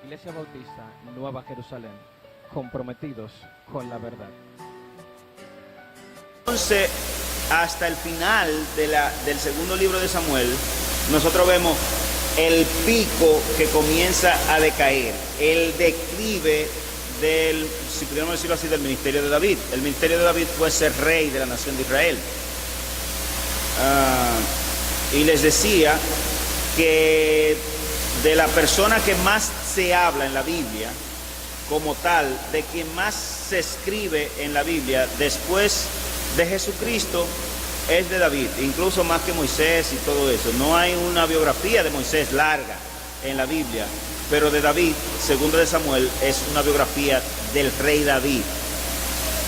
Iglesia Bautista Nueva Jerusalén, comprometidos con la verdad. Entonces, hasta el final del segundo libro de Samuel, nosotros vemos el pico que comienza a decaer, el declive del, si pudiéramos decirlo así, del ministerio de David. El ministerio de David fue ser rey de la nación de Israel. Y les decía que de la persona que más se habla en la Biblia, como tal, de quien más se escribe en la Biblia después de Jesucristo, es de David, incluso más que Moisés y todo eso. No hay una biografía de Moisés larga en la Biblia, pero de David, segundo de Samuel, es una biografía del rey David.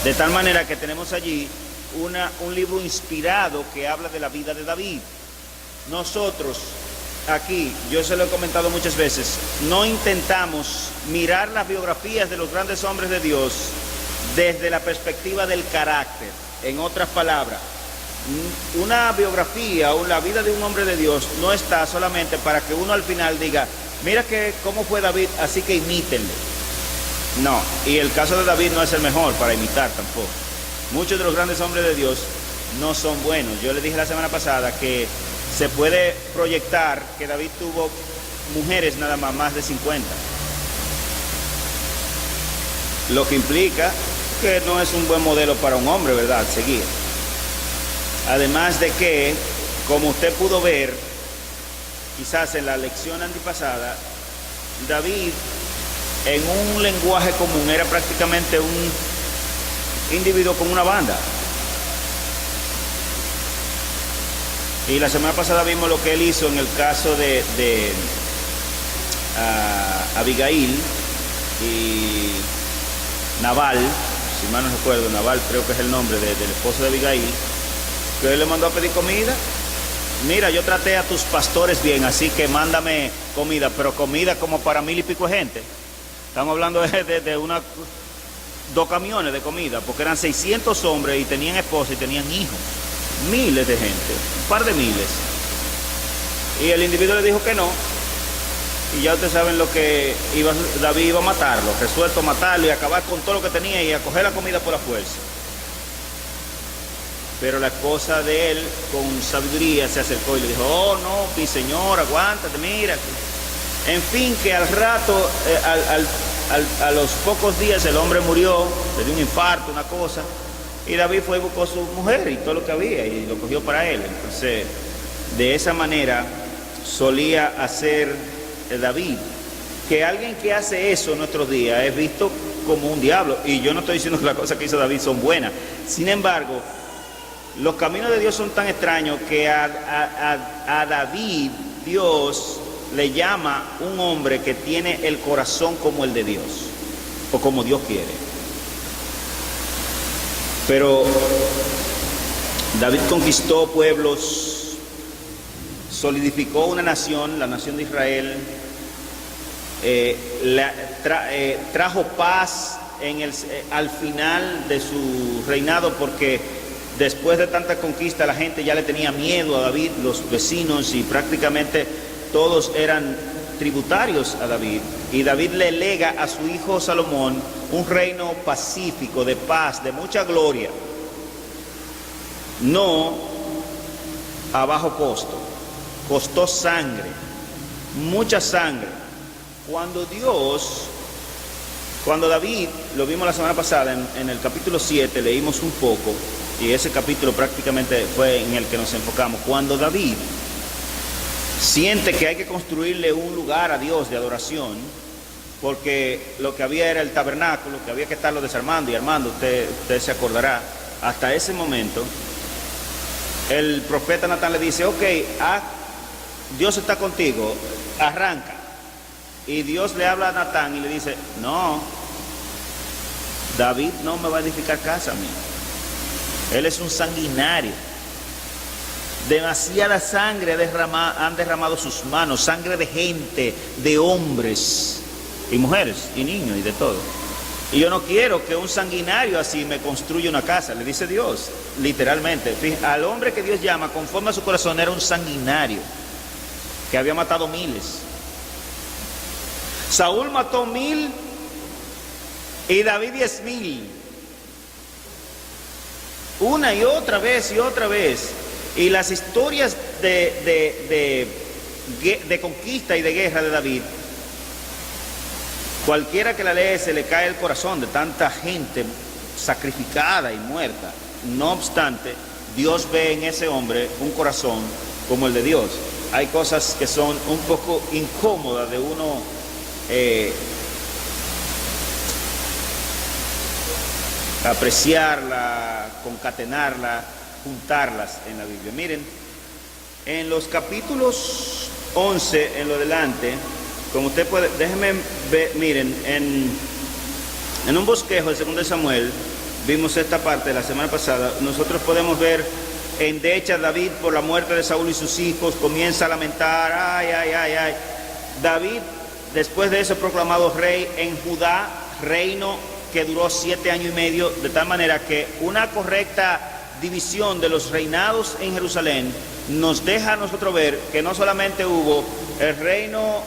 De tal manera que tenemos allí un libro inspirado que habla de la vida de David. Nosotros aquí, yo se lo he comentado muchas veces, no intentamos mirar las biografías de los grandes hombres de Dios desde la perspectiva del carácter. En otras palabras, una biografía o la vida de un hombre de Dios no está solamente para que uno al final diga, mira que cómo fue David, así que imítenle. No, y el caso de David no es el mejor para imitar tampoco. Muchos de los grandes hombres de Dios no son buenos. Yo le dije la semana pasada que se puede proyectar que David tuvo mujeres nada más de 50. Lo que implica que no es un buen modelo para un hombre, ¿verdad? Seguir. Además de que, como usted pudo ver, quizás en la lección antepasada, David, en un lenguaje común, era prácticamente un individuo con una banda. Y la semana pasada vimos lo que él hizo en el caso de Abigail y Nabal, si mal no recuerdo, Nabal creo que es el nombre del esposo de Abigail, que él le mandó a pedir comida. Mira, yo traté a tus pastores bien, así que mándame comida, pero comida como para 1000 y pico de gente. Estamos hablando de 2 camiones de comida, porque eran 600 hombres y tenían esposa y tenían hijos. Miles de gente, un par de miles. Y el individuo le dijo que no. Y ya ustedes saben lo que David iba a matarlo, resuelto a matarlo y acabar con todo lo que tenía y a coger la comida por la fuerza. Pero la esposa de él, con sabiduría, se acercó y le dijo, oh no, mi señor, aguántate, mira. En fin, que al rato, a los pocos días el hombre murió, le dio un infarto, una cosa. Y David fue y buscó a su mujer y todo lo que había y lo cogió para él. Entonces, de esa manera solía hacer David. Que alguien que hace eso en nuestros días es visto como un diablo. Y yo no estoy diciendo que las cosas que hizo David son buenas. Sin embargo, los caminos de Dios son tan extraños que a David Dios le llama un hombre que tiene el corazón como el de Dios, o como Dios quiere. Pero David conquistó pueblos, solidificó una nación, la nación de Israel, trajo paz al final de su reinado, porque después de tanta conquista la gente ya le tenía miedo a David, los vecinos, y prácticamente todos eran tributarios a David. Y David le lega a su hijo Salomón un reino pacífico, de paz, de mucha gloria, no a bajo costo. Costó sangre, mucha sangre. Cuando David, lo vimos la semana pasada en el capítulo 7, leímos un poco, y ese capítulo prácticamente fue en el que nos enfocamos. Cuando David siente que hay que construirle un lugar a Dios de adoración, porque lo que había era el tabernáculo, que había que estarlo desarmando y armando, usted se acordará. Hasta ese momento, el profeta Natán le dice, ok, Dios está contigo, arranca. Y Dios le habla a Natán y le dice, no, David no me va a edificar casa a mí. Él es un sanguinario. Demasiada sangre han derramado sus manos, sangre de gente, de hombres y mujeres y niños y de todo. Y yo no quiero que un sanguinario así me construya una casa, le dice Dios, literalmente. Al hombre que Dios llama conforme a su corazón era un sanguinario que había matado miles. Saúl mató 1000 y David 10,000. Una y otra vez y otra vez. Y las historias de conquista y de guerra de David, cualquiera que la lee se le cae el corazón de tanta gente sacrificada y muerta. No obstante, Dios ve en ese hombre un corazón como el de Dios. Hay cosas que son un poco incómodas de uno apreciarla, concatenarla, juntarlas en la Biblia. Miren, en los capítulos 11 en lo delante, como usted puede, déjenme ver, miren, en un bosquejo de 2 Samuel, vimos esta parte la semana pasada, nosotros podemos ver: endecha David por la muerte de Saúl y sus hijos, comienza a lamentar, ay, ay, ay, ay. David, después de eso, proclamado rey en Judá, reino que duró 7 años y medio, de tal manera que una correcta división de los reinados en Jerusalén nos deja a nosotros ver que no solamente hubo el reino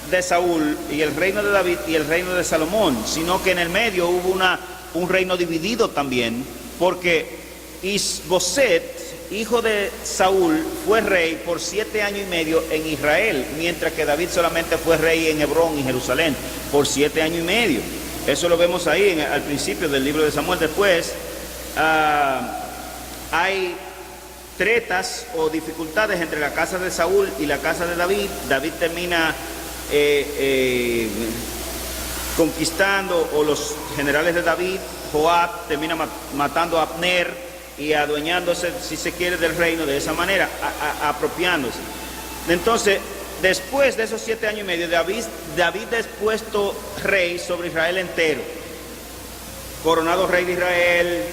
de Saúl y el reino de David y el reino de Salomón, sino que en el medio hubo un reino dividido también, porque Isboset, hijo de Saúl, fue rey por 7 años y medio en Israel, mientras que David solamente fue rey en Hebrón y Jerusalén por 7 años y medio. Eso lo vemos ahí al principio del libro de Samuel. Después hay tretas o dificultades entre la casa de Saúl y la casa de David. David termina conquistando, o los generales de David, Joab, termina matando a Abner y adueñándose, si se quiere, del reino de esa manera, apropiándose. Entonces, después de esos 7 años y medio, David es puesto rey sobre Israel entero, coronado rey de Israel,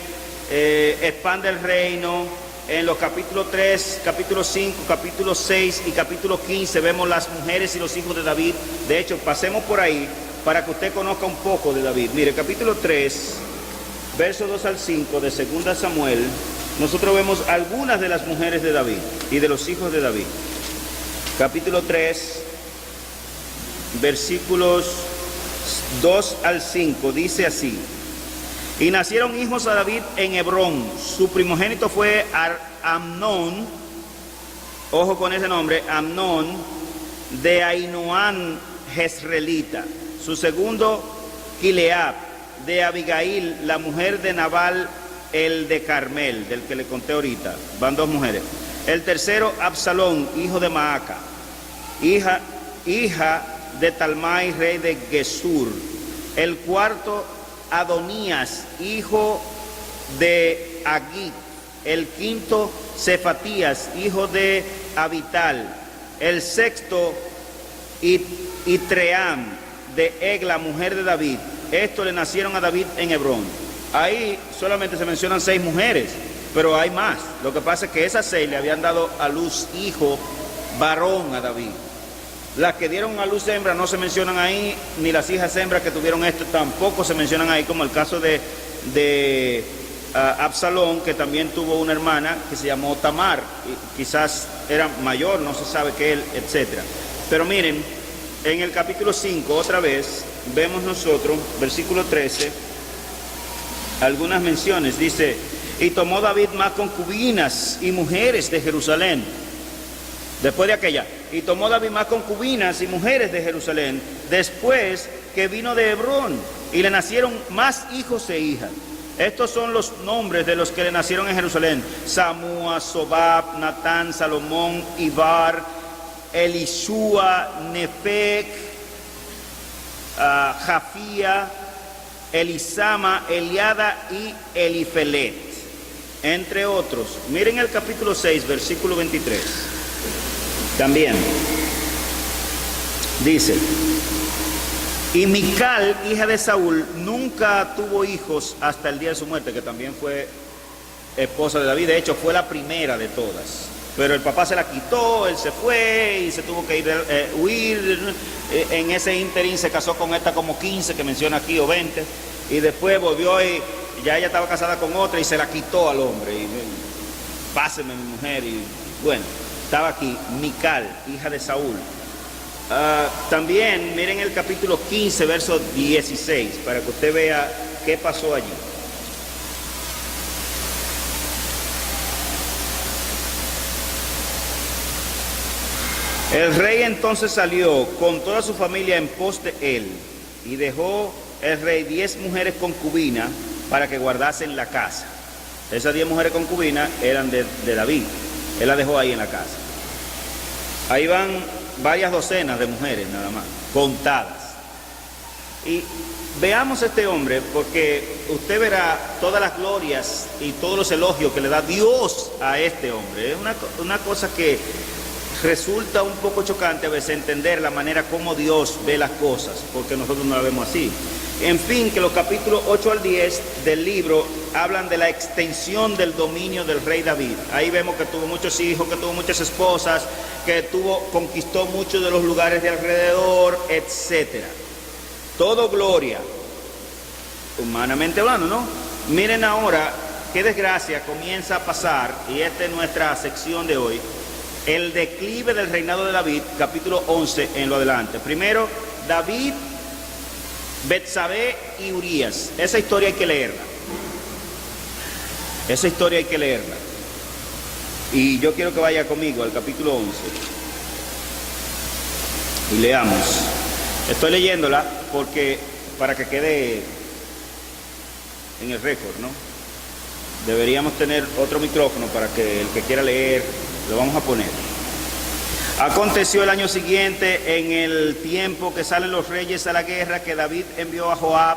expande el reino. En los capítulos 3, capítulo 5, capítulo 6 y capítulo 15 vemos las mujeres y los hijos de David. De hecho, pasemos por ahí para que usted conozca un poco de David. Mire, capítulo 3, versos 2 al 5 de 2 Samuel, nosotros vemos algunas de las mujeres de David y de los hijos de David. Capítulo 3, versículos 2 al 5, dice así: y nacieron hijos a David en Hebrón. Su primogénito fue Amnón, ojo con ese nombre, Amnón, de Ahinoam Jezreelita. Su segundo, Gilead, de Abigail, la mujer de Nabal, el de Carmel, del que le conté ahorita. Van 2 mujeres. El tercero, Absalón, hijo de Maaca, hija de Talmai, rey de Gesur. El cuarto, Adonías, hijo de Agit. El quinto, Cefatías, hijo de Abital. El sexto, Itream, de Egla, mujer de David. Estos le nacieron a David en Hebrón. Ahí solamente se mencionan 6 mujeres, pero hay más. Lo que pasa es que esas 6 le habían dado a luz hijo varón a David. Las que dieron a luz hembra no se mencionan ahí, ni las hijas hembras que tuvieron esto tampoco se mencionan ahí, como el caso de Absalón, que también tuvo una hermana que se llamó Tamar, y quizás era mayor, no se sabe que él, etc. Pero miren, en el capítulo 5, otra vez, vemos nosotros, versículo 13, algunas menciones. Dice: y tomó David más concubinas y mujeres de Jerusalén. Después de aquella, y tomó David más concubinas y mujeres de Jerusalén, después que vino de Hebrón, y le nacieron más hijos e hijas. Estos son los nombres de los que le nacieron en Jerusalén: Samúa, Sobab, Natán, Salomón, Ibar, Elishua, Nefec, Jafía, Elisama, Eliada y Elifelet, entre otros. Miren el capítulo 6, versículo 23. También dice: y Mical, hija de Saúl, nunca tuvo hijos hasta el día de su muerte, que también fue esposa de David. De hecho, fue la primera de todas, pero el papá se la quitó, él se fue y se tuvo que huir. En ese ínterin se casó con esta como 15 que menciona aquí, o 20, y después volvió y ya ella estaba casada con otra y se la quitó al hombre. Y páseme mi mujer. Y bueno, estaba aquí Mical, hija de Saúl. También miren el capítulo 15, verso 16, para que usted vea qué pasó allí. El rey entonces salió con toda su familia en pos de él, y dejó el rey 10 mujeres concubinas para que guardasen la casa. Esas 10 mujeres concubinas eran de David. Él las dejó ahí en la casa. Ahí van varias docenas de mujeres nada más, contadas. Y veamos a este hombre, porque usted verá todas las glorias y todos los elogios que le da Dios a este hombre. Es una cosa que resulta un poco chocante a veces entender la manera como Dios ve las cosas, porque nosotros no la vemos así. En fin, que los capítulos 8 al 10 del libro hablan de la extensión del dominio del rey David. Ahí vemos que tuvo muchos hijos, que tuvo muchas esposas, que conquistó muchos de los lugares de alrededor, etc. Todo gloria, humanamente hablando, ¿no? Miren ahora qué desgracia comienza a pasar, y esta es nuestra sección de hoy, el declive del reinado de David, capítulo 11 en lo adelante. Primero, David, Betsabé y Urías. Esa historia hay que leerla. Esa historia hay que leerla. Y yo quiero que vaya conmigo al capítulo 11. Y leamos. Estoy leyéndola porque para que quede en el récord, ¿no? Deberíamos tener otro micrófono para que el que quiera leer lo vamos a poner. Aconteció el año siguiente, en el tiempo que salen los reyes a la guerra, que David envió a Joab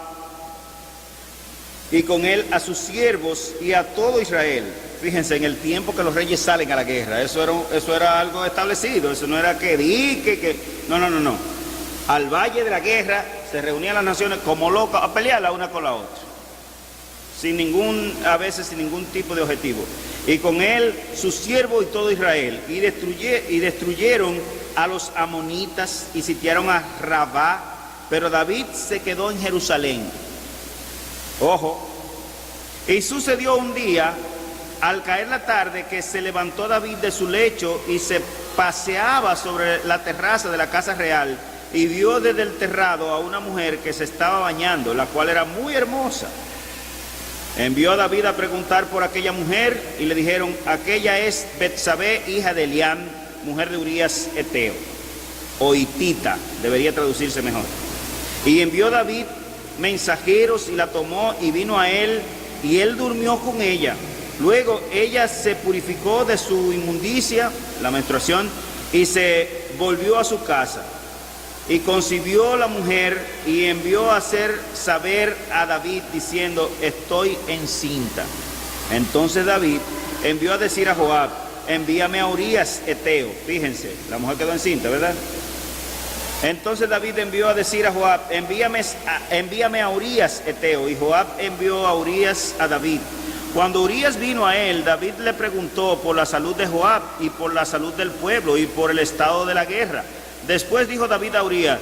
y con él a sus siervos y a todo Israel. Fíjense, en el tiempo que los reyes salen a la guerra, eso era algo establecido, eso no era no. Al valle de la guerra se reunían las naciones como locas a pelear la una con la otra, a veces sin ningún tipo de objetivo. Y con él sus siervos y todo Israel, y destruyeron a los amonitas y sitiaron a Rabá, pero David se quedó en Jerusalén. Ojo. Y sucedió un día, al caer la tarde, que se levantó David de su lecho y se paseaba sobre la terraza de la casa real, y vio desde el terrado a una mujer que se estaba bañando, la cual era muy hermosa. Envió a David a preguntar por aquella mujer, y le dijeron: aquella es Betsabé, hija de Eliam, mujer de Urías Eteo, o hitita, debería traducirse mejor. Y envió David mensajeros, y la tomó y vino a él, y él durmió con ella. Luego ella se purificó de su inmundicia, la menstruación, y se volvió a su casa. Y concibió la mujer y envió a hacer saber a David diciendo: estoy encinta. Entonces David envió a decir a Joab: envíame a Urías Eteo. Fíjense, la mujer quedó encinta, ¿verdad? Entonces David envió a decir a Joab: envíame a Urías Eteo. Y Joab envió a Urías a David. Cuando Urías vino a él, David le preguntó por la salud de Joab y por la salud del pueblo y por el estado de la guerra. Después dijo David a Urías: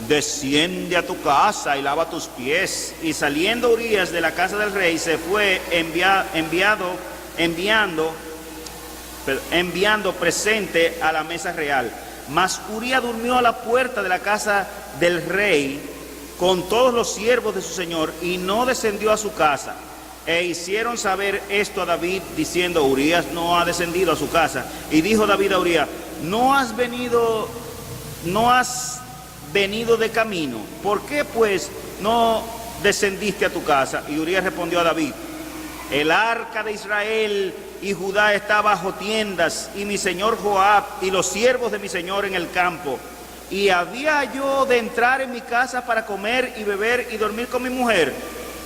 desciende a tu casa y lava tus pies. Y saliendo Urías de la casa del rey, se fue enviando presente a la mesa real. Mas Urías durmió a la puerta de la casa del rey con todos los siervos de su señor, y no descendió a su casa. E hicieron saber esto a David, diciendo: Urías no ha descendido a su casa. Y dijo David a Urías: ¿No has venido de camino? ¿Por qué pues no descendiste a tu casa? Y Urías respondió a David: el arca de Israel y Judá está bajo tiendas, y mi señor Joab y los siervos de mi señor en el campo. Y había yo de entrar en mi casa para comer y beber y dormir con mi mujer,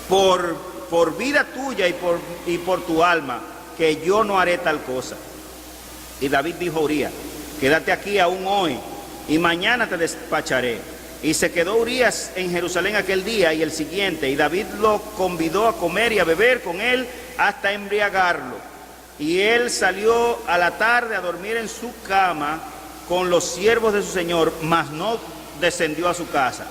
por vida tuya y por tu alma, que yo no haré tal cosa. Y David dijo a Urías: quédate aquí aún hoy, y mañana te despacharé. Y se quedó Urías en Jerusalén aquel día y el siguiente, y David lo convidó a comer y a beber con él hasta embriagarlo. Y él salió a la tarde a dormir en su cama con los siervos de su señor, mas no descendió a su casa.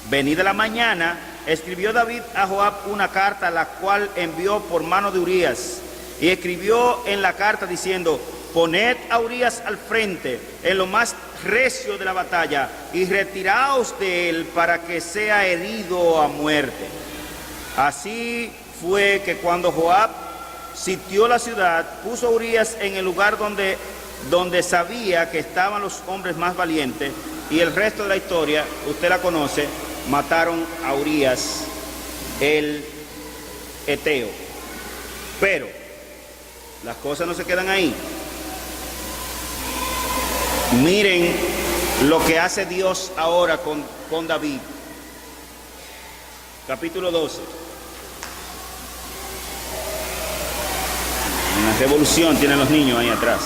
Venida la mañana, escribió David a Joab una carta, la cual envió por mano de Urías. Y escribió en la carta diciendo: poned a Urías al frente, en lo más recio de la batalla, y retiraos de él para que sea herido a muerte. Así fue que cuando Joab sitió la ciudad, puso a Urías en el lugar donde sabía que estaban los hombres más valientes, y el resto de la historia, usted la conoce, mataron a Urías el Eteo. Pero las cosas no se quedan ahí. Miren lo que hace Dios ahora con David. Capítulo 12. Una revolución tienen los niños ahí atrás.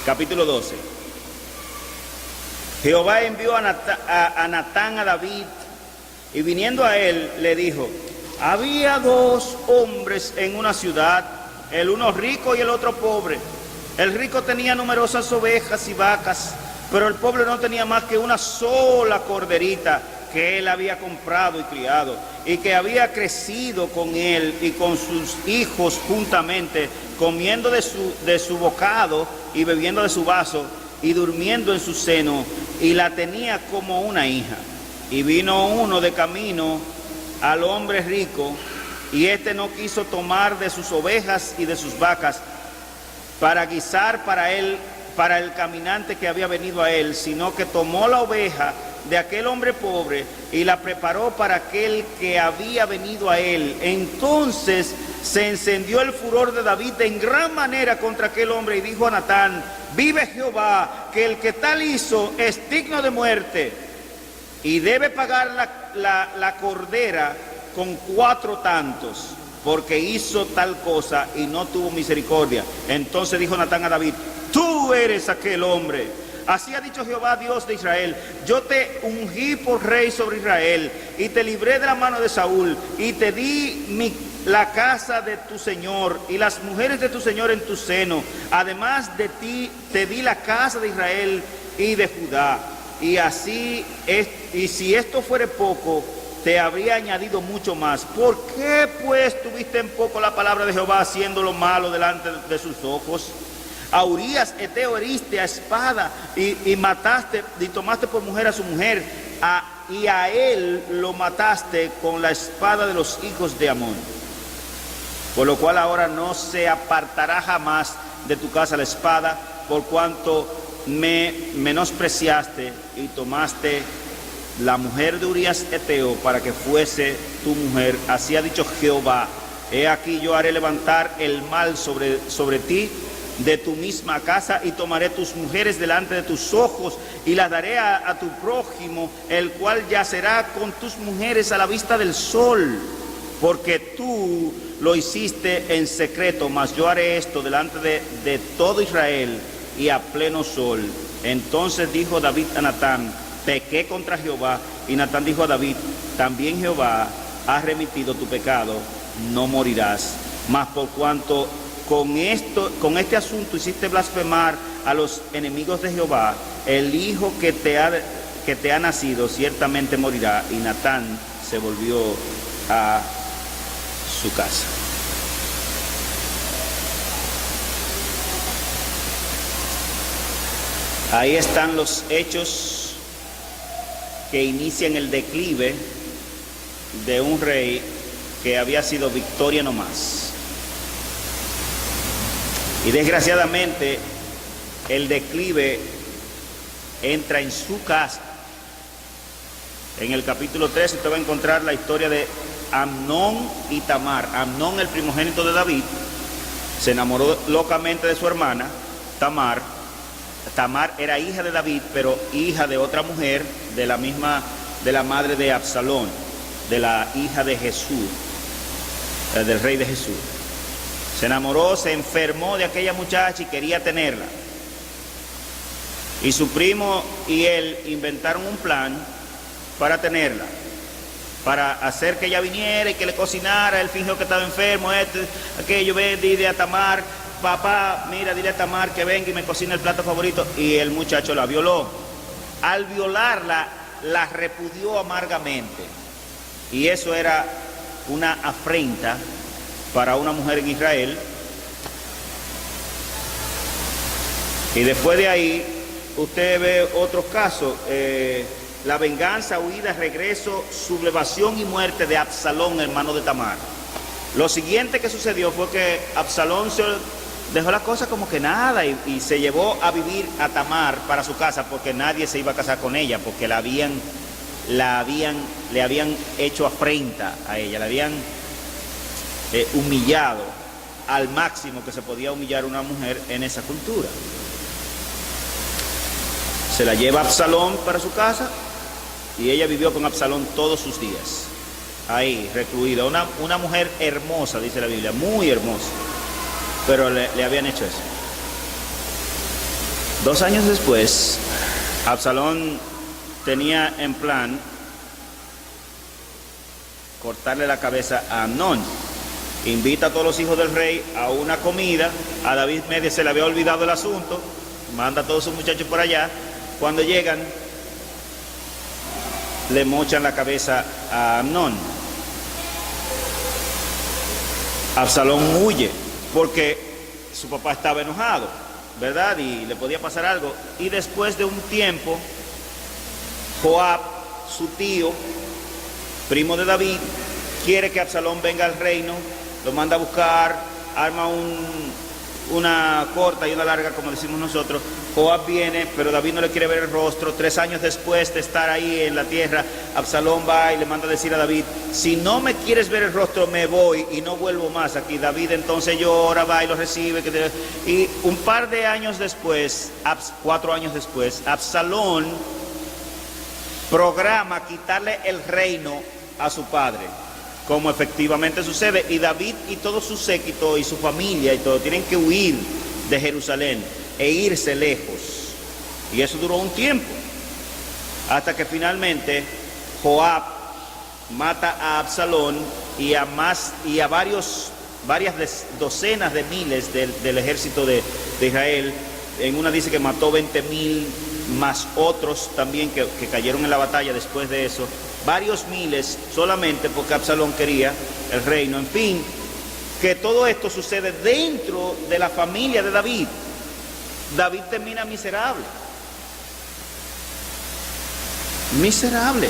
Capítulo 12. Jehová envió a Natán a David, y viniendo a él le dijo: había dos hombres en una ciudad, el uno rico y el otro pobre. El rico tenía numerosas ovejas y vacas, pero el pobre no tenía más que una sola corderita que él había comprado y criado, y que había crecido con él y con sus hijos juntamente, comiendo de su bocado y bebiendo de su vaso, y durmiendo en su seno, y la tenía como una hija. Y vino uno de camino al hombre rico, y éste no quiso tomar de sus ovejas y de sus vacas para guisar para él, para el caminante que había venido a él, sino que tomó la oveja de aquel hombre pobre y la preparó para aquel que había venido a él. Entonces se encendió el furor de David en gran manera contra aquel hombre, y dijo a Natán: vive Jehová, que el que tal hizo es digno de muerte, y debe pagar la cordera con 4 tantos, porque hizo tal cosa y no tuvo misericordia. Entonces dijo Natán a David: tú eres aquel hombre. Así ha dicho Jehová, Dios de Israel: yo te ungí por rey sobre Israel, y te libré de la mano de Saúl, y te di la casa de tu señor y las mujeres de tu señor en tu seno. Además de ti te di la casa de Israel y de Judá. Y así y si esto fuere poco, te habría añadido mucho más. ¿Por qué pues tuviste en poco la palabra de Jehová, haciendo lo malo delante de sus ojos? A Urías Eteo heriste a espada, y mataste y tomaste por mujer a su mujer, y a él lo mataste con la espada de los hijos de Amón. Por lo cual ahora no se apartará jamás de tu casa la espada, por cuanto me menospreciaste y tomaste la mujer de Urías Eteo para que fuese tu mujer. Así ha dicho Jehová: he aquí yo haré levantar el mal sobre ti de tu misma casa, y tomaré tus mujeres delante de tus ojos, y las daré a tu prójimo, el cual yacerá con tus mujeres a la vista del sol, porque tú lo hiciste en secreto, mas yo haré esto delante de todo Israel y a pleno sol. Entonces dijo David a Natán: pequé contra Jehová. Y Natán dijo a David: también Jehová ha remitido tu pecado, no morirás. Mas por cuanto con este asunto hiciste blasfemar a los enemigos de Jehová, el hijo que te ha nacido ciertamente morirá. Y Natán se volvió a su casa. Ahí están los hechos que inician el declive de un rey que había sido victoria nomás. Y desgraciadamente el declive entra en su casa. En el capítulo 13 usted va a encontrar la historia de Amnón y Tamar. Amnón, el primogénito de David, se enamoró locamente de su hermana Tamar. Tamar era hija de David, pero hija de otra mujer, de la madre de Absalón, de la hija de Jesús, del rey de Jesús. Se enamoró, se enfermó de aquella muchacha y quería tenerla. Y su primo y él inventaron un plan para tenerla, para hacer que ella viniera y que le cocinara. Él fingió que estaba enfermo, aquello, dile a Tamar: papá, mira, dile a Tamar que venga y me cocine el plato favorito. Y el muchacho la violó. Al violarla, la repudió amargamente. Y eso era una afrenta para una mujer en Israel, Y después de ahí, usted ve otros casos, la venganza, huida, regreso, sublevación y muerte de Absalón, hermano de Tamar. Lo siguiente que sucedió fue que Absalón se dejó las cosas como que nada y se llevó a vivir a Tamar para su casa porque nadie se iba a casar con ella, porque le habían hecho afrenta a ella, le habían humillado al máximo que se podía humillar una mujer en esa cultura. Se la lleva Absalón para su casa y ella vivió con Absalón todos sus días, ahí recluida, una mujer hermosa, dice la Biblia, muy hermosa, pero le habían hecho eso. 2 años después, Absalón tenía en plan cortarle la cabeza a Amnón. Invita a todos los hijos del rey a una comida. A David medio se le había olvidado el asunto, manda a todos sus muchachos por allá. Cuando llegan, le mochan la cabeza a Amnón. Absalón huye porque su papá estaba enojado, ¿verdad? Y le podía pasar algo. Y después de un tiempo, Joab, su tío, primo de David, quiere que Absalón venga al reino, lo manda a buscar, arma una corta y una larga, como decimos nosotros. Joab viene, pero David no le quiere ver el rostro. 3 años después de estar ahí en la tierra, Absalón va y le manda a decir a David: si no me quieres ver el rostro, me voy y no vuelvo más aquí. David entonces llora, va y lo recibe. Y un par de años después, 4 años después, Absalón programa quitarle el reino a su padre, como efectivamente sucede, y David y todo su séquito y su familia y todo tienen que huir de Jerusalén e irse lejos, y eso duró un tiempo, hasta que finalmente Joab mata a Absalón y a varias docenas de miles del ejército de Israel. En una dice que mató 20,000, más otros también que cayeron en la batalla después de eso, varios miles, solamente porque Absalón quería el reino. En fin, que todo esto sucede dentro de la familia de David. David termina miserable. Miserable.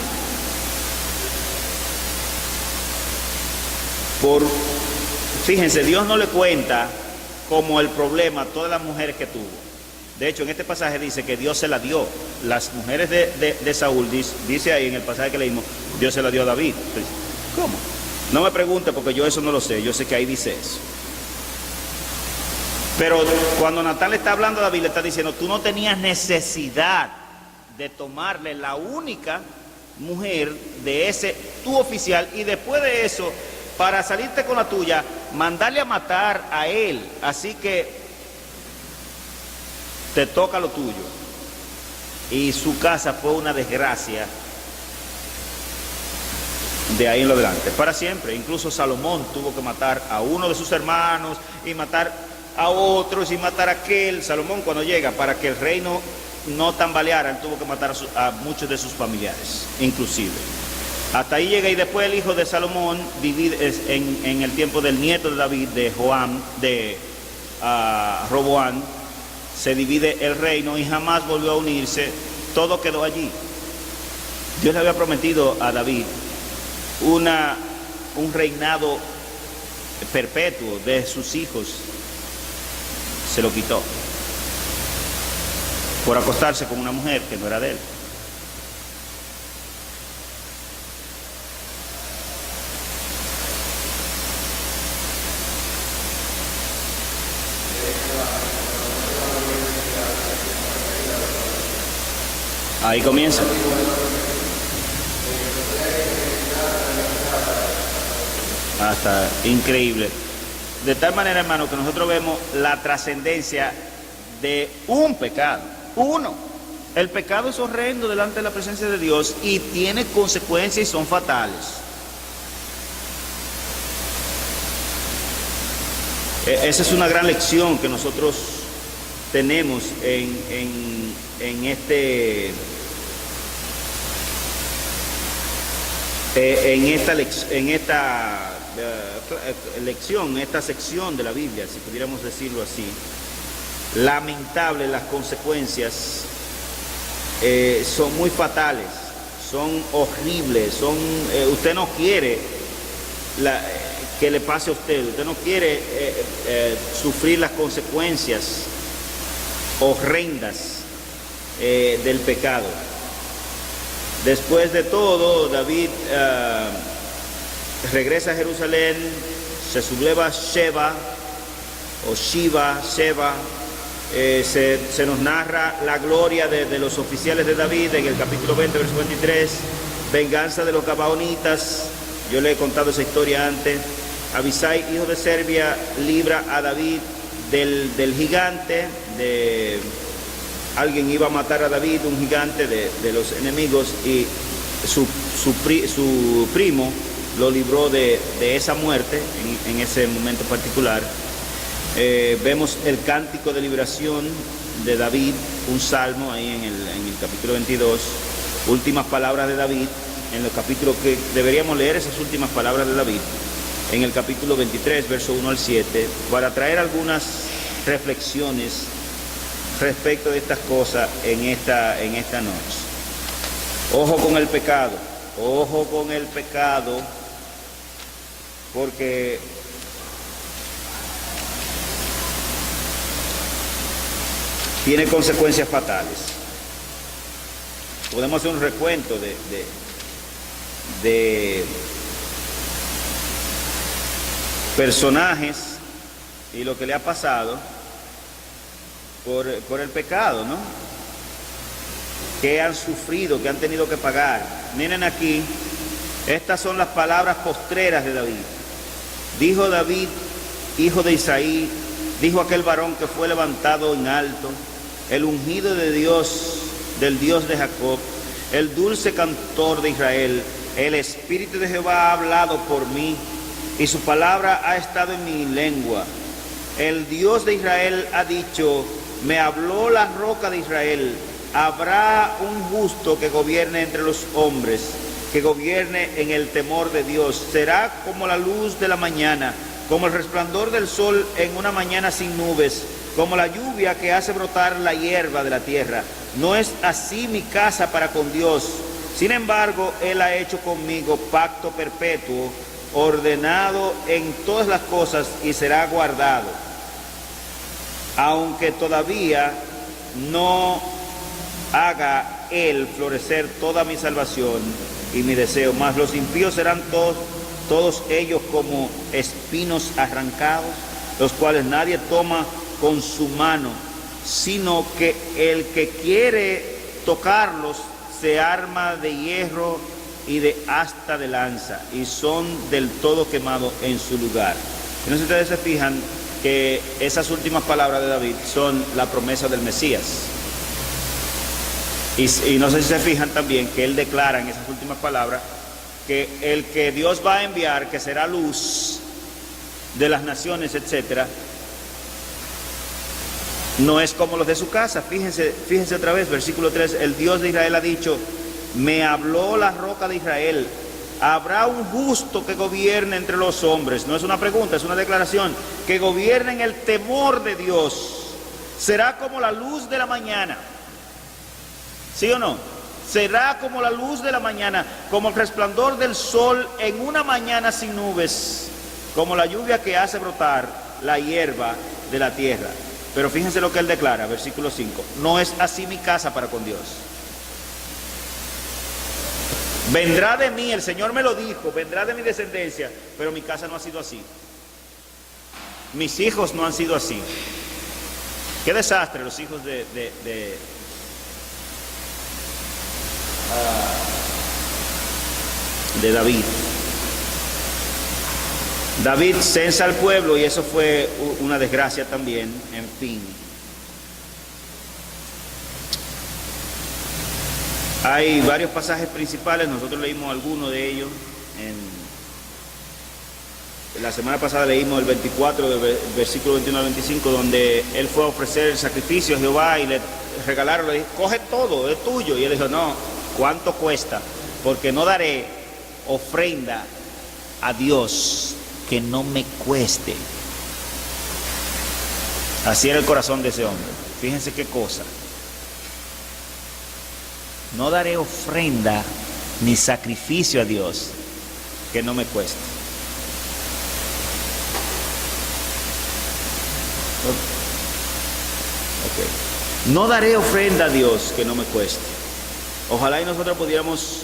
Fíjense, Dios no le cuenta como el problema a todas las mujeres que tuvo. De hecho, en este pasaje dice que Dios se la dio. Las mujeres de Saúl, dice ahí en el pasaje que leímos, Dios se la dio a David. Entonces, ¿cómo? No me pregunte porque yo eso no lo sé, yo sé que ahí dice eso. Pero cuando Natán le está hablando a David, le está diciendo: tú no tenías necesidad de tomarle la única mujer de ese tu oficial, y después de eso, para salirte con la tuya, mandarle a matar a él. Así que te toca lo tuyo. Y su casa fue una desgracia de ahí en lo adelante, para siempre. Incluso Salomón tuvo que matar a uno de sus hermanos y matar a otros y matar a aquel. Salomón, cuando llega, para que el reino no tambaleara, él tuvo que matar a muchos de sus familiares, inclusive. Hasta ahí llega, y después el hijo de Salomón divide en el tiempo del nieto de David, de Roboam, se divide el reino y jamás volvió a unirse. Todo quedó allí. Dios le había prometido a David un reinado perpetuo de sus hijos. Se lo quitó por acostarse con una mujer que no era de él. Ahí comienza. Hasta increíble. De tal manera, hermano, que nosotros vemos la trascendencia de un pecado. Uno. El pecado es horrendo delante de la presencia de Dios y tiene consecuencias y son fatales. Esa es una gran lección que nosotros tenemos en esta sección de la Biblia, si pudiéramos decirlo así. lamentable, las consecuencias son muy fatales, son horribles, usted no quiere que le pase a usted no quiere sufrir las consecuencias horrendas del pecado. Después de todo, David regresa a Jerusalén, se subleva Sheba, se nos narra la gloria de los oficiales de David en el capítulo 20, verso 23, venganza de los gabaonitas. Yo le he contado esa historia antes. Abisai, hijo de Serbia, libra a David del gigante, alguien iba a matar a David, un gigante de los enemigos, y su primo lo libró de esa muerte en ese momento particular. Vemos el cántico de liberación de David, un salmo ahí en el capítulo 22, últimas palabras de David, en los capítulos que deberíamos leer esas últimas palabras de David, en el capítulo 23, verso 1 al 7, para traer algunas reflexiones respecto de estas cosas en esta noche. Ojo con el pecado, porque tiene consecuencias fatales. Podemos hacer un recuento de personajes y lo que le ha pasado por el pecado, ¿no? Que han sufrido, que han tenido que pagar. Miren aquí, estas son las palabras postreras de David. Dijo David, hijo de Isaí, dijo aquel varón que fue levantado en alto, el ungido de Dios, del Dios de Jacob, el dulce cantor de Israel, el Espíritu de Jehová ha hablado por mí, y su palabra ha estado en mi lengua. El Dios de Israel ha dicho, me habló la roca de Israel, habrá un justo que gobierne entre los hombres, que gobierne en el temor de Dios. Será como la luz de la mañana, como el resplandor del sol en una mañana sin nubes, como la lluvia que hace brotar la hierba de la tierra. No es así mi casa para con Dios. Sin embargo, Él ha hecho conmigo pacto perpetuo, ordenado en todas las cosas y será guardado. Aunque todavía no haga Él florecer toda mi salvación y mi deseo, mas los impíos serán todos ellos como espinos arrancados, los cuales nadie toma con su mano, sino que el que quiere tocarlos se arma de hierro y de asta de lanza, y son del todo quemados en su lugar. No sé si ustedes se fijan que esas últimas palabras de David son la promesa del Mesías. Y no sé si se fijan también que él declara en esas últimas palabras que el que Dios va a enviar, que será luz de las naciones, etcétera, no es como los de su casa. Fíjense otra vez, versículo 3, el Dios de Israel ha dicho, me habló la roca de Israel, habrá un justo que gobierne entre los hombres. No es una pregunta, es una declaración, que gobierne en el temor de Dios. Será como la luz de la mañana. ¿Sí o no? Será como la luz de la mañana, como el resplandor del sol en una mañana sin nubes, como la lluvia que hace brotar la hierba de la tierra. Pero fíjense lo que él declara, versículo 5. No es así mi casa para con Dios. Vendrá de mí, el Señor me lo dijo, vendrá de mi descendencia, pero mi casa no ha sido así. Mis hijos no han sido así. Qué desastre los hijos de David. David censa al pueblo y eso fue una desgracia también. En fin, hay varios pasajes principales, nosotros leímos algunos de ellos. La semana pasada leímos el 24, del versículo 21 al 25, donde él fue a ofrecer el sacrificio a Jehová y le regalaron, le dijo, coge todo, es tuyo. Y él dijo, no, ¿cuánto cuesta? Porque no daré ofrenda a Dios que no me cueste. Así era el corazón de ese hombre. Fíjense qué cosa. No daré ofrenda ni sacrificio a Dios que no me cueste. Okay. No daré ofrenda a Dios que no me cueste. Ojalá y nosotros pudiéramos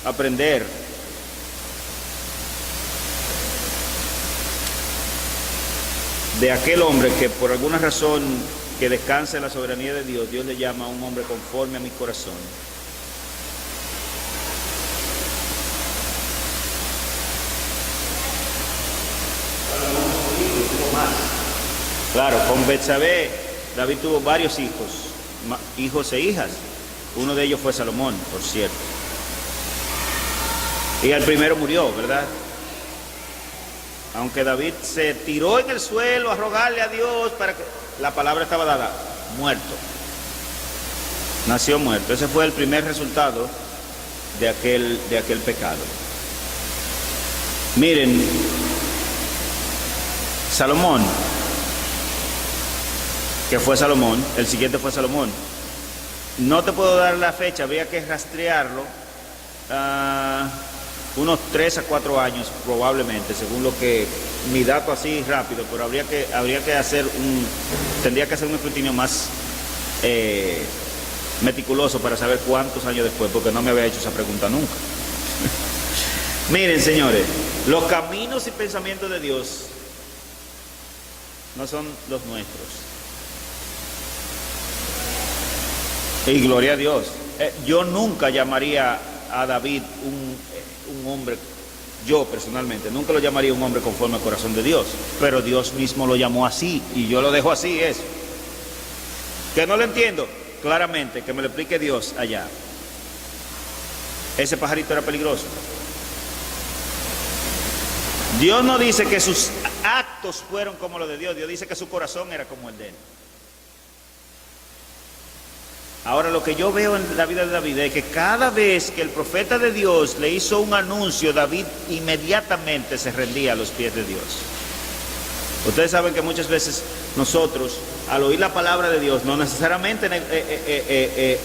aprender de aquel hombre que por alguna razón que descansa en la soberanía de Dios, Dios le llama a un hombre conforme a mi corazón. Claro, con Betsabé, David tuvo varios hijos e hijas. Uno de ellos fue Salomón, por cierto. Y el primero murió, ¿verdad? Aunque David se tiró en el suelo a rogarle a Dios para que la palabra estaba dada, muerto. Nació muerto. Ese fue el primer resultado de aquel pecado. Miren, Salomón, que fue Salomón, el siguiente fue Salomón. No te puedo dar la fecha, habría que rastrearlo. Unos 3 a 4 años probablemente, según lo que mi dato así rápido, pero tendría que hacer un escrutinio más meticuloso para saber cuántos años después, porque no me había hecho esa pregunta nunca. Miren, señores, los caminos y pensamientos de Dios no son los nuestros. Y gloria a Dios. Yo nunca llamaría a David un hombre, yo personalmente, nunca lo llamaría un hombre conforme al corazón de Dios, pero Dios mismo lo llamó así, y yo lo dejo así, eso. Que no lo entiendo, claramente, que me lo explique Dios allá. Ese pajarito era peligroso. Dios no dice que sus actos fueron como los de Dios, Dios dice que su corazón era como el de él. Ahora, lo que yo veo en la vida de David es que cada vez que el profeta de Dios le hizo un anuncio, David inmediatamente se rendía a los pies de Dios. Ustedes saben que muchas veces nosotros, al oír la palabra de Dios, no necesariamente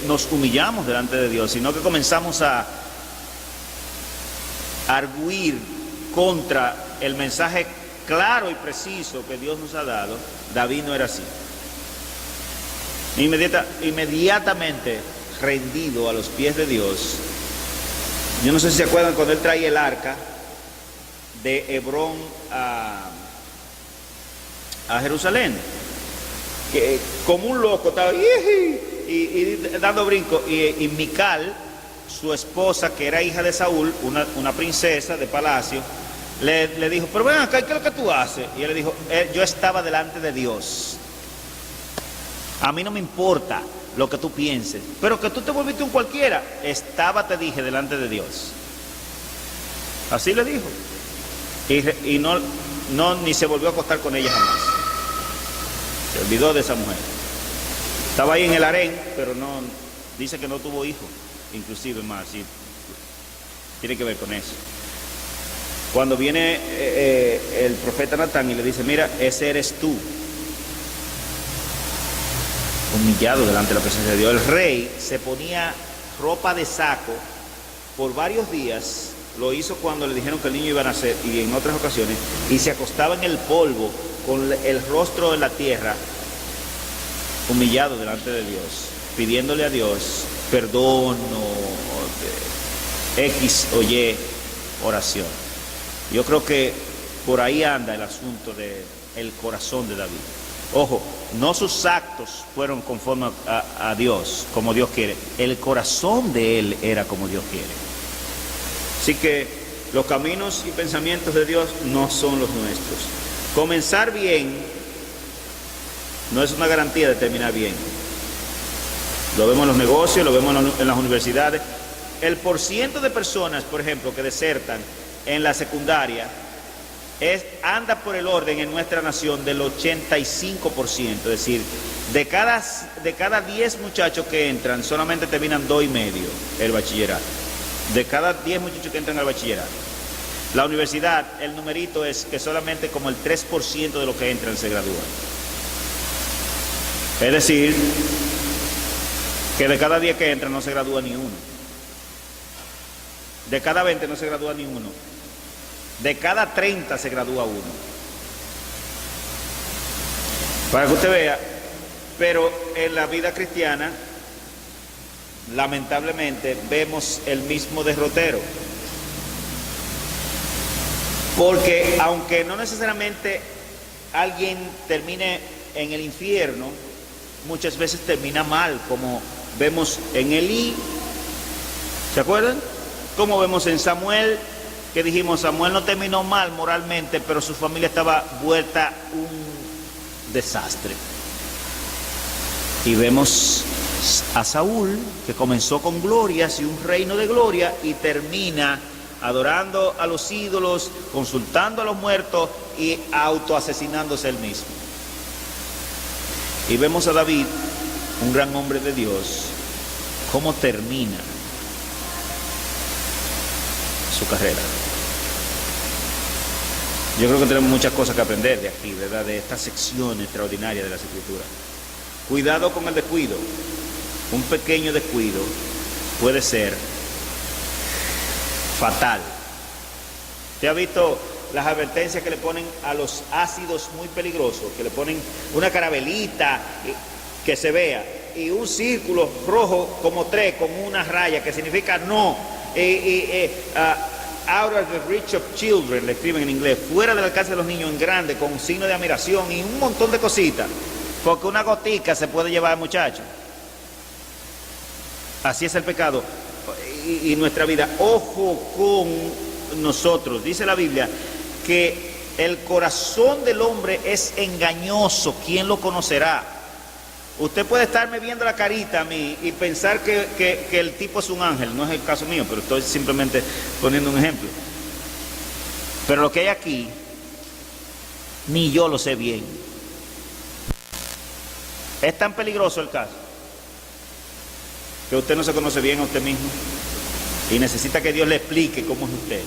nos humillamos delante de Dios, sino que comenzamos a arguir contra el mensaje claro y preciso que Dios nos ha dado. David no era así. Inmediatamente rendido a los pies de Dios. Yo no sé si se acuerdan cuando él traía el arca de Hebrón a Jerusalén, que como un loco estaba y dando brinco, y Mical, su esposa, que era hija de Saúl, una princesa de palacio, le dijo, pero ven acá, ¿qué es lo que tú haces? Y él le dijo, yo estaba delante de Dios. A mí no me importa lo que tú pienses, pero que tú te volviste un cualquiera. Estaba, te dije, delante de Dios. Así le dijo. Y ni se volvió a acostar con ella jamás. Se olvidó de esa mujer. Estaba ahí en el harén, pero no, dice que no tuvo hijos, inclusive más. Y tiene que ver con eso. Cuando viene el profeta Natán y le dice, mira, ese eres tú. Humillado delante de la presencia de Dios. El rey se ponía ropa de saco por varios días. Lo hizo cuando le dijeron que el niño iba a nacer y en otras ocasiones, y se acostaba en el polvo con el rostro en la tierra, humillado delante de Dios, pidiéndole a Dios perdón o X o Y oración. Yo creo que por ahí anda el asunto del corazón de David. Ojo, no sus actos fueron conforme a Dios, como Dios quiere. El corazón de él era como Dios quiere. Así que los caminos y pensamientos de Dios no son los nuestros. Comenzar bien no es una garantía de terminar bien. Lo vemos en los negocios, lo vemos en las universidades. El porciento de personas, por ejemplo, que desertan en la secundaria anda por el orden en nuestra nación del 85%, es decir, de cada 10 muchachos que entran, solamente terminan 2,5 el bachillerato. De cada 10 muchachos que entran al bachillerato. La universidad, el numerito es que solamente como el 3% de los que entran se gradúan. Es decir, que de cada 10 que entran no se gradúa ni uno. De cada 20 no se gradúa ni uno. De cada 30 se gradúa uno. Para que usted vea, pero en la vida cristiana, lamentablemente, vemos el mismo derrotero. Porque aunque no necesariamente alguien termine en el infierno, muchas veces termina mal, como vemos en Elí, ¿se acuerdan? Como vemos en Samuel, que dijimos, Samuel no terminó mal moralmente, pero su familia estaba vuelta un desastre. Y vemos a Saúl, que comenzó con glorias y un reino de gloria, y termina adorando a los ídolos, consultando a los muertos y autoasesinándose él mismo. Y vemos a David, un gran hombre de Dios, cómo termina su carrera. Yo creo que tenemos muchas cosas que aprender de aquí, ¿verdad? De esta sección extraordinaria de las Escrituras. Cuidado con el descuido. Un pequeño descuido puede ser fatal. ¿Usted ha visto las advertencias que le ponen a los ácidos muy peligrosos? Que le ponen una carabelita que se vea y un círculo rojo como 3 con una raya que significa no. Out of the reach of children, le escriben en inglés, fuera del alcance de los niños, en grande, con un signo de admiración y un montón de cositas, porque una gotica se puede llevar al muchacho. Así es el pecado y nuestra vida. Ojo con nosotros. Dice la Biblia que el corazón del hombre es engañoso. ¿Quién lo conocerá? Usted puede estarme viendo la carita a mí y pensar que el tipo es un ángel. No es el caso mío, pero estoy simplemente poniendo un ejemplo. Pero lo que hay aquí, ni yo lo sé bien. Es tan peligroso el caso que usted no se conoce bien a usted mismo y necesita que Dios le explique cómo es usted.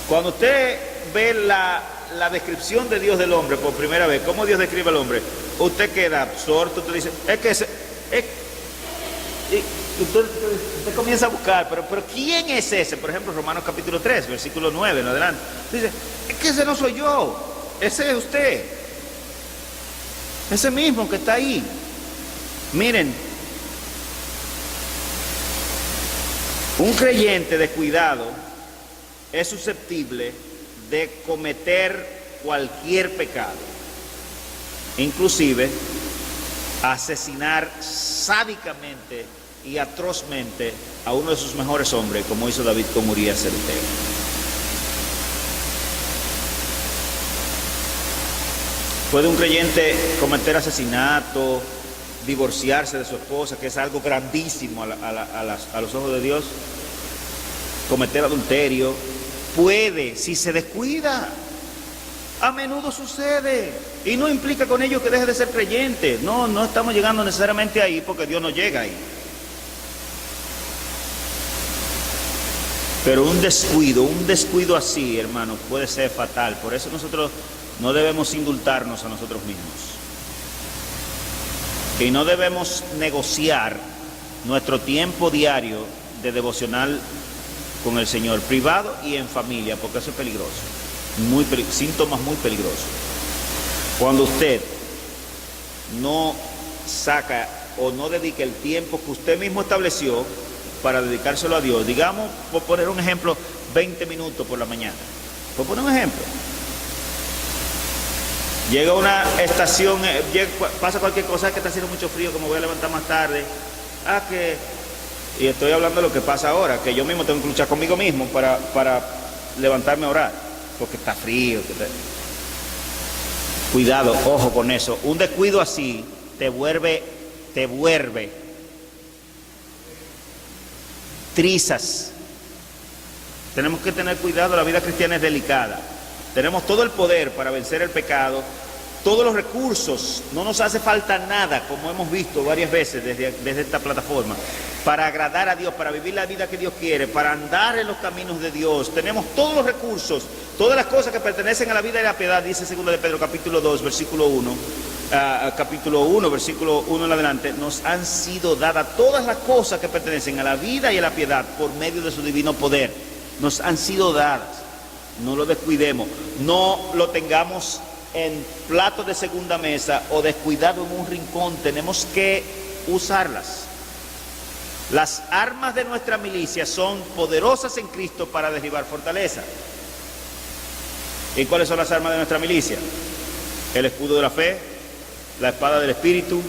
Cuando usted ve la descripción de Dios del hombre por primera vez, cómo Dios describe al hombre, usted queda absorto, usted dice, usted comienza a buscar, pero ¿quién es ese? Por ejemplo, Romanos capítulo 3, versículo 9 en adelante. Dice, es que ese no soy yo, ese es usted. Ese mismo que está ahí. Miren, un creyente descuidado es susceptible de cometer cualquier pecado, inclusive asesinar sádicamente y atrozmente a uno de sus mejores hombres, como hizo David con Urías el Eteo. ¿Puede un creyente cometer asesinato, divorciarse de su esposa, que es algo grandísimo a los ojos de Dios? Cometer adulterio. Puede, si se descuida. A menudo sucede. Y no implica con ello que deje de ser creyente. No estamos llegando necesariamente ahí, porque Dios no llega ahí. Pero un descuido así, hermano, puede ser fatal. Por eso nosotros no debemos indultarnos a nosotros mismos. Y no debemos negociar nuestro tiempo diario de devocional con el Señor, privado y en familia, porque eso es peligroso. Síntomas muy peligrosos. Cuando usted no saca o no dedica el tiempo que usted mismo estableció para dedicárselo a Dios, digamos, por poner un ejemplo, 20 minutos por la mañana. Por poner un ejemplo. Llega a una estación, pasa cualquier cosa, que está haciendo mucho frío, que me voy a levantar más tarde. Y estoy hablando de lo que pasa ahora, que yo mismo tengo que luchar conmigo mismo para levantarme a orar, porque está frío. Cuidado, ojo con eso. Un descuido así te vuelve trizas. Tenemos que tener cuidado, la vida cristiana es delicada. Tenemos todo el poder para vencer el pecado, todos los recursos, no nos hace falta nada, como hemos visto varias veces desde esta plataforma, para agradar a Dios, para vivir la vida que Dios quiere, para andar en los caminos de Dios. Tenemos todos los recursos, todas las cosas que pertenecen a la vida y la piedad, dice 2 de Pedro capítulo 2, versículo 1. capítulo 1, versículo 1 en adelante, nos han sido dadas todas las cosas que pertenecen a la vida y a la piedad por medio de su divino poder. Nos han sido dadas. No lo descuidemos, no lo tengamos en plato de segunda mesa o descuidado en un rincón. Tenemos que usarlas. Las armas de nuestra milicia son poderosas en Cristo para derribar fortaleza. ¿Y cuáles son las armas de nuestra milicia? El escudo de la fe, la espada del Espíritu,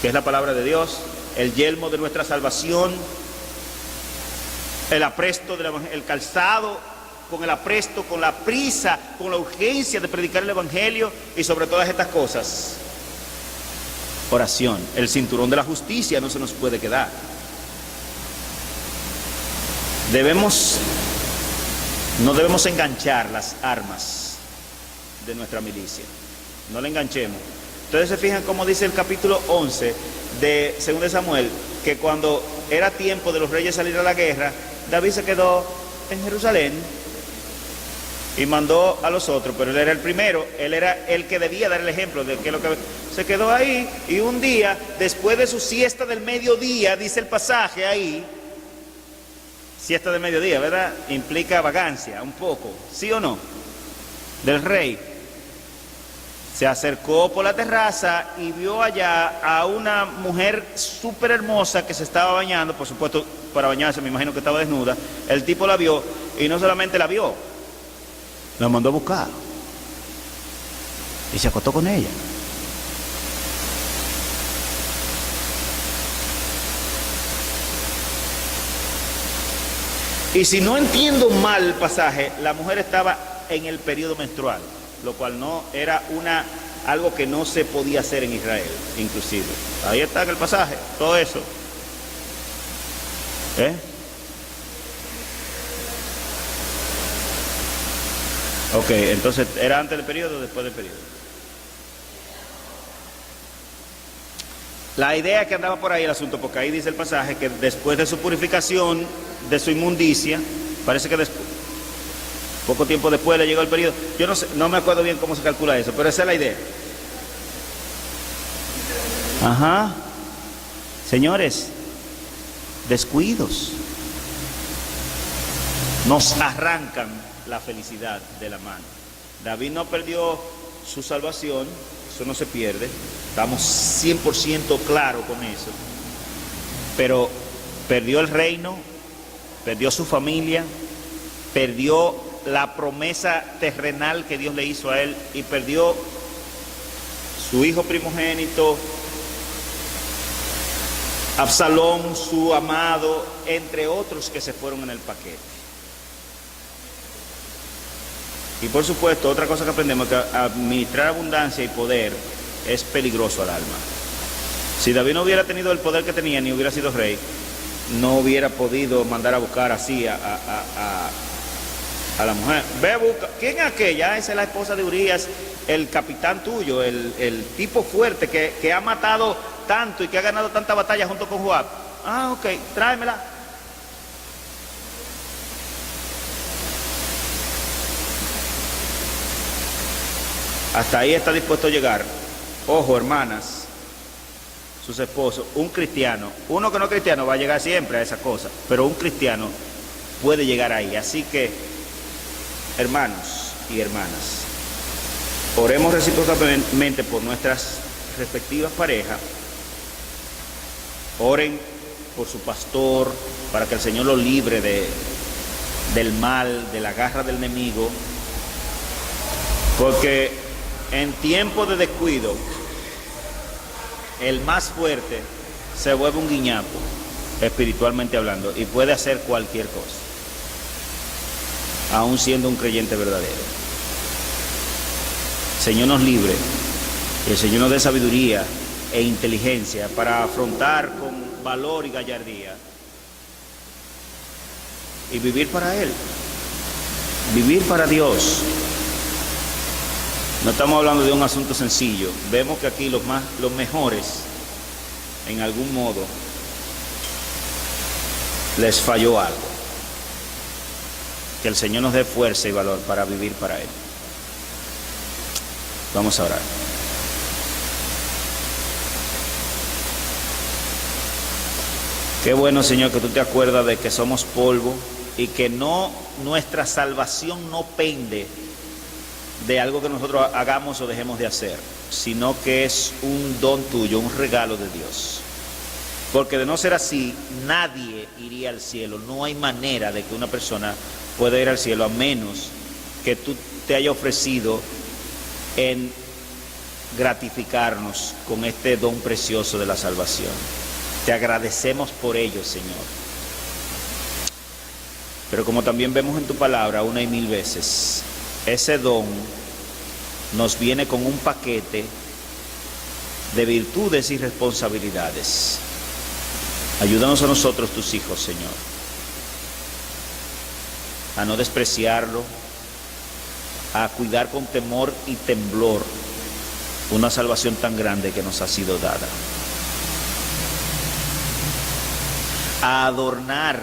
que es la palabra de Dios, el yelmo de nuestra salvación, el apresto, el calzado, con el apresto, con la prisa, con la urgencia de predicar el Evangelio, y sobre todas estas cosas, oración. El cinturón de la justicia no se nos puede quedar. No debemos enganchar las armas de nuestra milicia. No la enganchemos. Ustedes se fijan cómo dice el capítulo 11 de 2 de Samuel, que cuando era tiempo de los reyes salir a la guerra, David se quedó en Jerusalén y mandó a los otros, pero él era el primero, él era el que debía dar el ejemplo de que lo que se quedó ahí. Y un día, después de su siesta del mediodía, dice el pasaje ahí, siesta del mediodía, ¿verdad? Implica vagancia, un poco, ¿sí o no? Del rey. Se acercó por la terraza y vio allá a una mujer súper hermosa que se estaba bañando, por supuesto, para bañarse, me imagino que estaba desnuda. El tipo la vio, y no solamente la vio, la mandó a buscar y se acostó con ella. Y si no entiendo mal el pasaje, la mujer estaba en el periodo menstrual, lo cual no era algo que no se podía hacer en Israel, inclusive. Ahí está en el pasaje, todo eso. Ok, entonces, ¿era antes del periodo o después del periodo? La idea que andaba por ahí el asunto, porque ahí dice el pasaje que después de su purificación, de su inmundicia, parece que poco tiempo después le llegó el periodo. Yo no sé, no me acuerdo bien cómo se calcula eso, pero esa es la idea. Ajá. Señores, descuidos nos arrancan la felicidad de la mano. David no perdió su salvación, eso no se pierde, estamos 100% claros con eso, pero perdió el reino, perdió su familia, perdió la promesa terrenal que Dios le hizo a él, y perdió su hijo primogénito, Absalón, su amado, entre otros que se fueron en el paquete. Y por supuesto, otra cosa que aprendemos es que administrar abundancia y poder es peligroso al alma. Si David no hubiera tenido el poder que tenía, ni hubiera sido rey, no hubiera podido mandar a buscar así a la mujer. Ve, busca. ¿Quién es aquella? Esa es la esposa de Urías, el capitán tuyo, el tipo fuerte que ha matado tanto y que ha ganado tanta batalla junto con Joab. Ah, ok, tráemela. Hasta ahí está dispuesto a llegar. Ojo, hermanas, sus esposos, un cristiano, uno que no es cristiano va a llegar siempre a esa cosa, pero un cristiano puede llegar ahí. Así que, hermanos y hermanas, oremos recíprocamente por nuestras respectivas parejas. Oren por su pastor para que el Señor lo libre del mal, de la garra del enemigo, porque en tiempo de descuido, el más fuerte se vuelve un guiñapo, espiritualmente hablando, y puede hacer cualquier cosa, aún siendo un creyente verdadero. El Señor nos libre, y el Señor nos dé sabiduría e inteligencia para afrontar con valor y gallardía y vivir para Él, vivir para Dios. No estamos hablando de un asunto sencillo. Vemos que aquí los mejores, en algún modo, les falló algo. Que el Señor nos dé fuerza y valor para vivir para Él. Vamos a orar. Qué bueno, Señor, que tú te acuerdas de que somos polvo y que nuestra salvación no pende de algo que nosotros hagamos o dejemos de hacer, sino que es un don tuyo, un regalo de Dios. Porque de no ser así, nadie iría al cielo. No hay manera de que una persona pueda ir al cielo a menos que tú te hayas ofrecido en gratificarnos con este don precioso de la salvación. Te agradecemos por ello, Señor. Pero como también vemos en tu palabra una y mil veces, ese don nos viene con un paquete de virtudes y responsabilidades. Ayúdanos a nosotros, tus hijos, Señor, a no despreciarlo, a cuidar con temor y temblor una salvación tan grande que nos ha sido dada, a adornar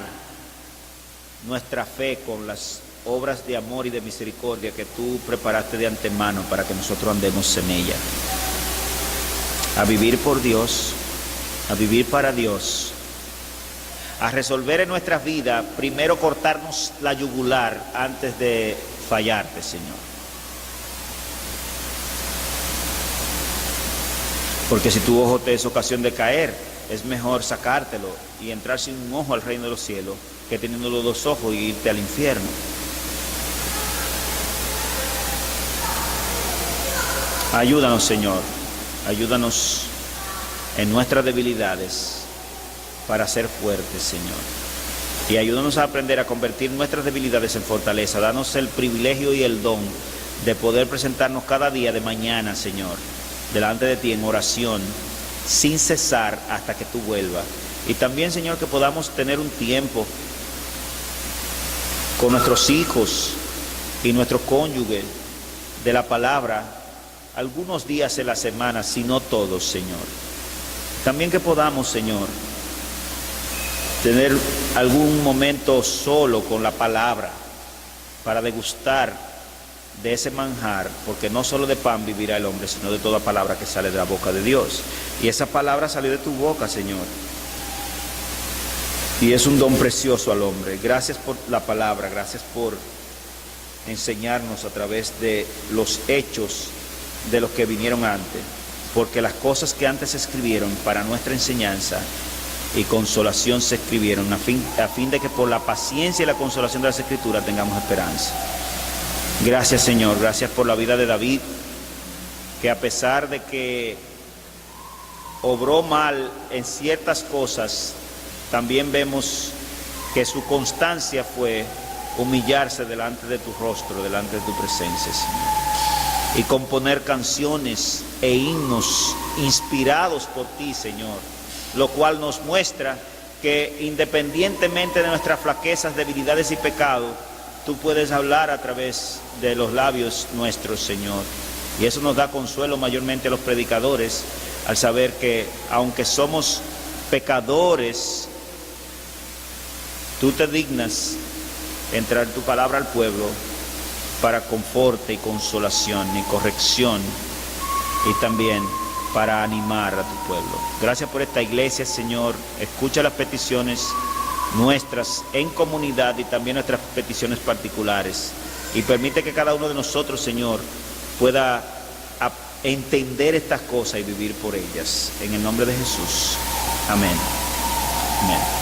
nuestra fe con las obras de amor y de misericordia que tú preparaste de antemano para que nosotros andemos en ella, a vivir por Dios, a vivir para Dios, a resolver en nuestras vidas, primero cortarnos la yugular antes de fallarte, Señor. Porque si tu ojo te es ocasión de caer, es mejor sacártelo y entrar sin un ojo al reino de los cielos que teniendo los dos ojos y irte al infierno. Ayúdanos, Señor, ayúdanos en nuestras debilidades para ser fuertes, Señor. Y ayúdanos a aprender a convertir nuestras debilidades en fortaleza. Danos el privilegio y el don de poder presentarnos cada día de mañana, Señor, delante de ti en oración, sin cesar hasta que tú vuelvas. Y también, Señor, que podamos tener un tiempo con nuestros hijos y nuestros cónyuges de la palabra, algunos días en la semana, si no todos, Señor. También que podamos, Señor, tener algún momento solo con la palabra para degustar de ese manjar, porque no solo de pan vivirá el hombre, sino de toda palabra que sale de la boca de Dios. Y esa palabra salió de tu boca, Señor, y es un don precioso al hombre. Gracias por la palabra, gracias por enseñarnos a través de los hechos de los que vinieron antes, porque las cosas que antes se escribieron para nuestra enseñanza y consolación se escribieron a fin de que por la paciencia y la consolación de las Escrituras tengamos esperanza. Gracias, Señor, gracias por la vida de David, que a pesar de que obró mal en ciertas cosas, también vemos que su constancia fue humillarse delante de tu rostro, delante de tu presencia, Señor, y componer canciones e himnos inspirados por ti, Señor, lo cual nos muestra que independientemente de nuestras flaquezas, debilidades y pecados, tú puedes hablar a través de los labios nuestros, Señor. Y eso nos da consuelo mayormente a los predicadores, al saber que aunque somos pecadores, tú te dignas entrar tu palabra al pueblo para conforte y consolación y corrección, y también para animar a tu pueblo. Gracias por esta iglesia, Señor. Escucha las peticiones nuestras en comunidad y también nuestras peticiones particulares, y permite que cada uno de nosotros, Señor, pueda entender estas cosas y vivir por ellas. En el nombre de Jesús. Amén. Amén.